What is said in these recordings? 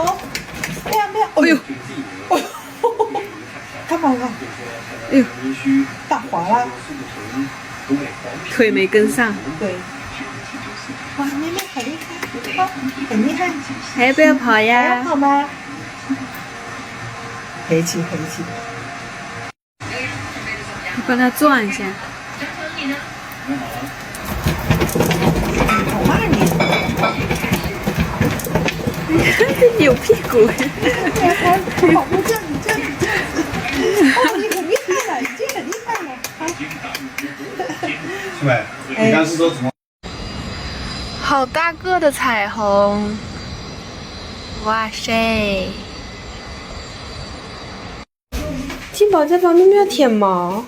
哦，没有没有，哎呦，干嘛了？哎呦，打滑了，腿没跟上，对。哇，妹妹好厉害，很厉害。还要不要跑还要呀？跑吗？黑起黑起。你帮他转一下。好慢你。扭屁股。跑步这样子。哦，你很厉害了，已经很厉害了。是呗？你刚是说什么？好大个的彩虹！哇塞！金宝在旁边没有舔毛。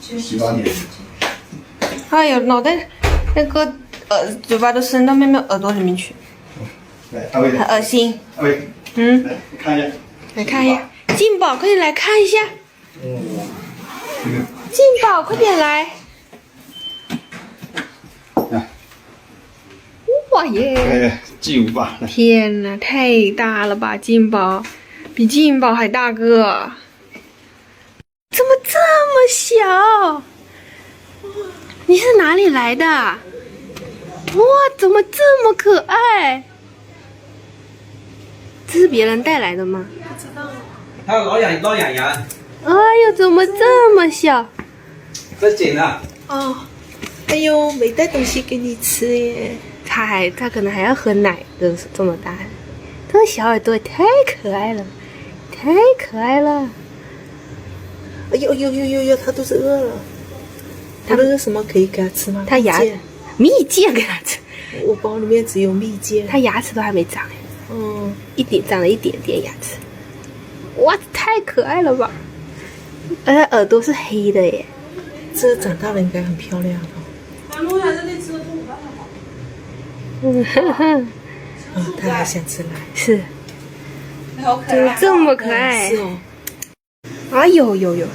洗把脸。哎呦，脑袋那个嘴巴都伸到妹妹耳朵里面去，来，大卫。很恶心。大卫。嗯，来，你看一下。来看一下，金宝，快点来看一下。金宝，快点来。来。哇耶！哎，继舞吧。来。天哪，太大了吧，金宝，比金宝还大个，怎么这么小？你是哪里来的？哇，怎么这么可爱？这是别人带来的吗？还有挠痒痒，哎呦，怎么这么小？这紧了。哦，哎呦，没带东西给你吃耶。他可能还要喝奶的，这么大，这个小耳朵也太可爱了，太可爱了。哎呦呦呦呦呦，他肚子饿了。他那个什么可以给他吃吗？他牙蜜饯给他吃，我包里面只有蜜饯。他牙齿都还没长，嗯，长了一点点牙齿。哇，太可爱了吧！而且耳朵是黑的耶。这长大了应该很漂亮哦。嗯哼哼，啊，他还想吃奶。是，怎么这么可爱？是哦。哎呦呦呦，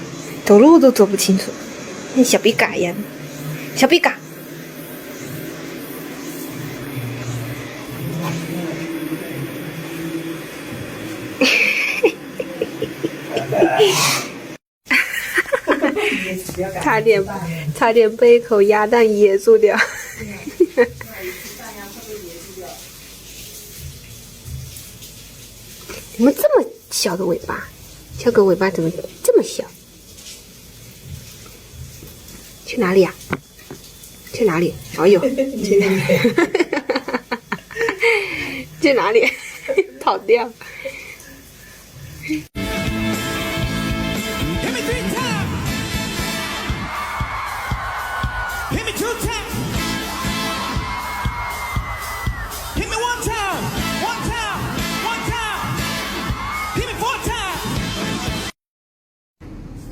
走路都走不清楚，像小比嘎一样。小比嘎。差点被一口鸭蛋噎住掉。怎么这么小的尾巴？小狗尾巴怎么这么小？去哪里呀？去哪里？哎呦，去哪里？去哪里？跑掉。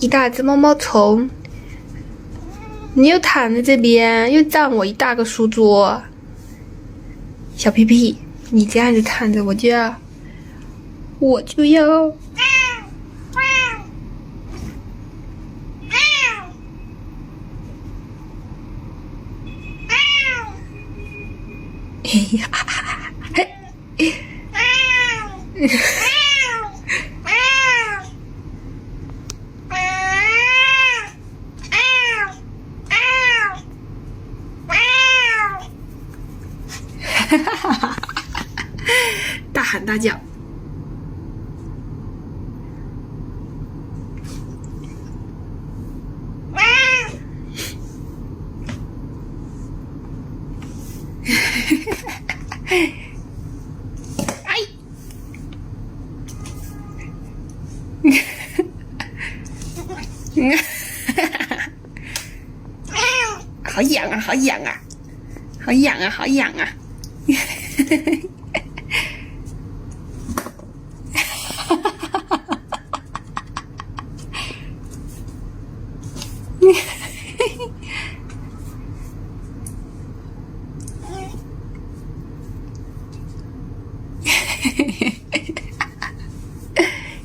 一大只毛毛虫，你又躺在这边，又占我一大个书桌。小屁屁，你这样子躺着，我就要。哎呀！大喊大叫。哎！好痒啊！好痒啊！好痒啊！好痒啊！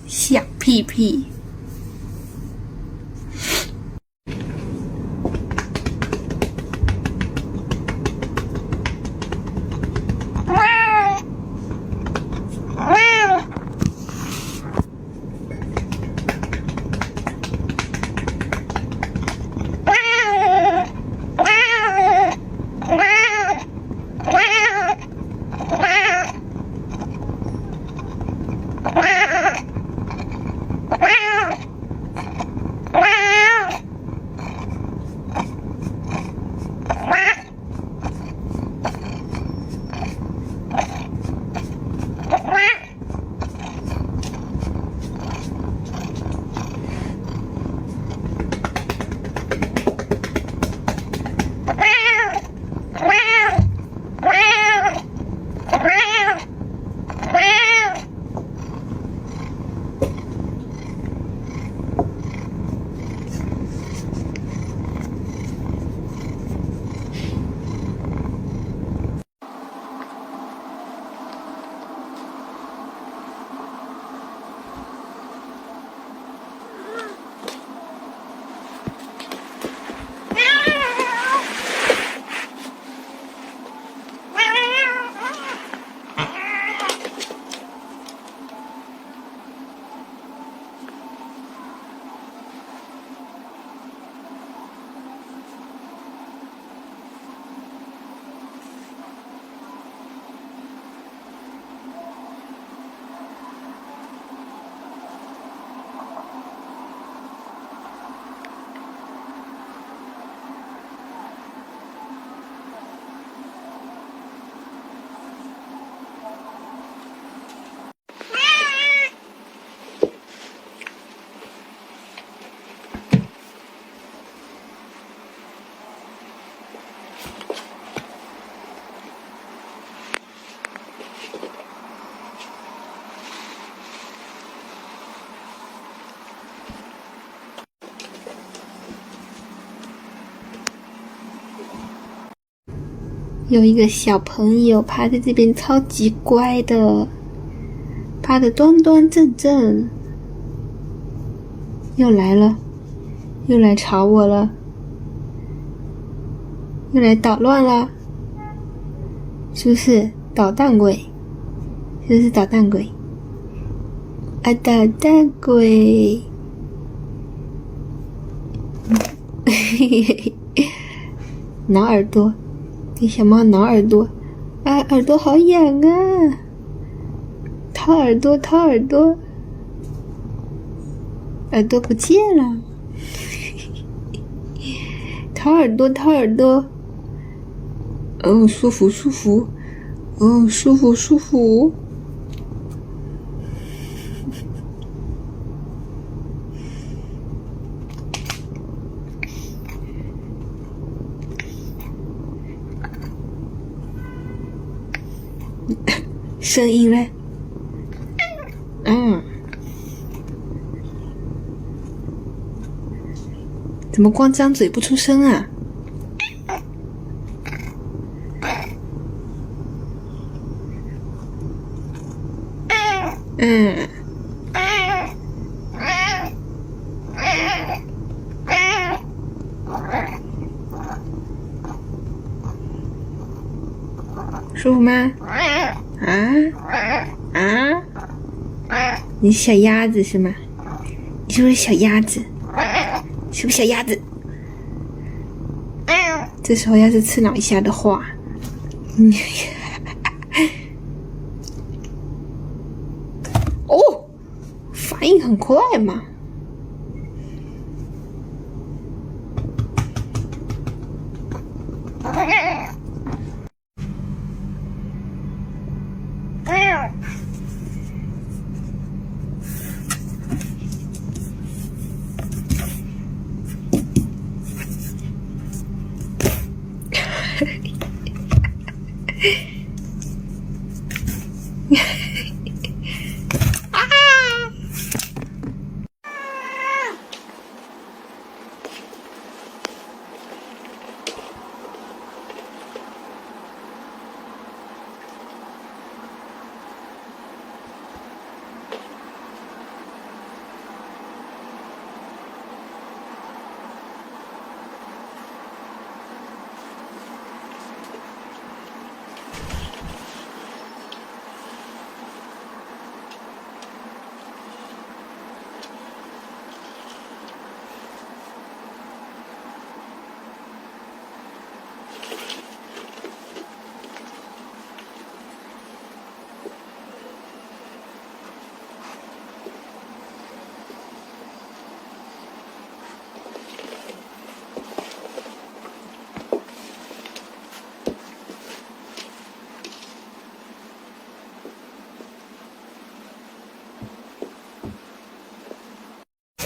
小屁屁。有一个小朋友趴在这边，超级乖的，趴得端端正正。又来了，又来吵我了，又来捣乱了，是不是捣蛋鬼？是不是捣蛋鬼？啊，捣蛋鬼！挠耳朵。给小猫挠耳朵，啊，耳朵好痒啊！掏耳朵，掏耳朵，耳朵不见了。掏耳朵，掏耳朵。哦，舒服，舒服。哦，舒服，舒服。声音嘞，怎么光张嘴不出声啊？舒服吗？你是小鸭子是吗？你是不是小鸭子？是不是小鸭子？这时候要是刺挠一下的话，哦，反应很快嘛。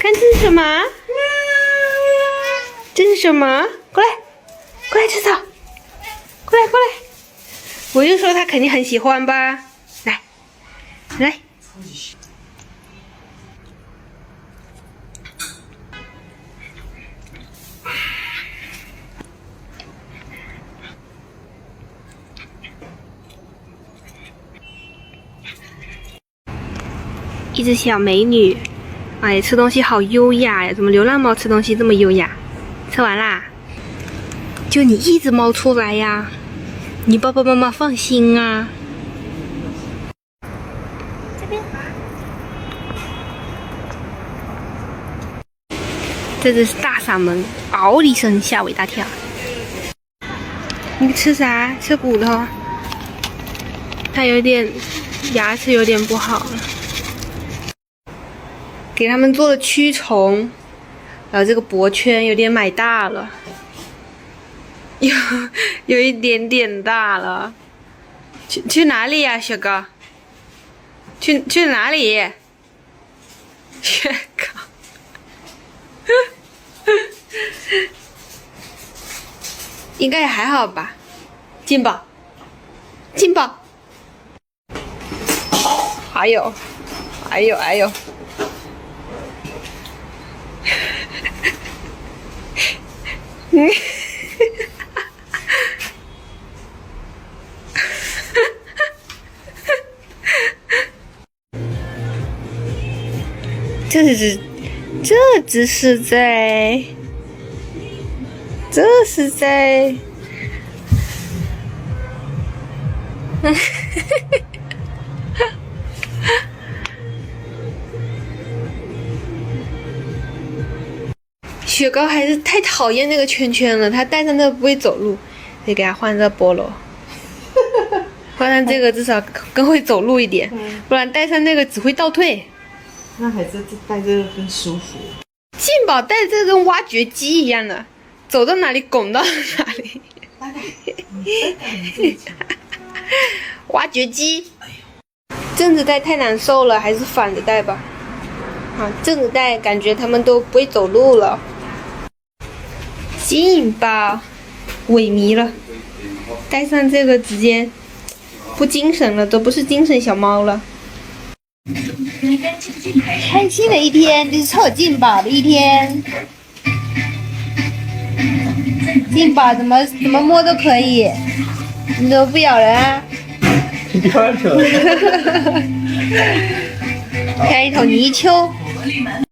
看这是什么？这是什么？过来，过来吃草，过来过来。我就说他肯定很喜欢吧。来，来。一只小美女，哎，吃东西好优雅呀！怎么流浪猫吃东西这么优雅？吃完啦？就你一只猫出来呀？你爸爸妈妈放心啊。这边。这只是大嗓门，嗷的一声吓我一大跳。你吃啥？吃骨头？它有点牙齿有点不好了。给他们做了驱虫，然后这个脖圈有点买大了，有一点点大了。去哪里呀，雪哥？去哪里？雪哥，应该也还好吧。金宝，金宝，还有。这是在雪糕还是太讨厌那个圈圈了，他戴上那个不会走路，得给他换这菠萝。换上这个至少更会走路一点，不然戴上那个只会倒退。那还是戴这个更舒服。劲宝戴这跟挖掘机一样的，走到哪里拱到哪里。挖掘机。正着戴太难受了，还是反着戴吧。啊，正着戴感觉他们都不会走路了。劲宝萎靡了，戴上这个直接不精神了，都不是精神小猫了。开心的一天，就是凑劲宝的一天。劲宝怎么摸都可以，你怎么不咬人啊？开一头泥鳅。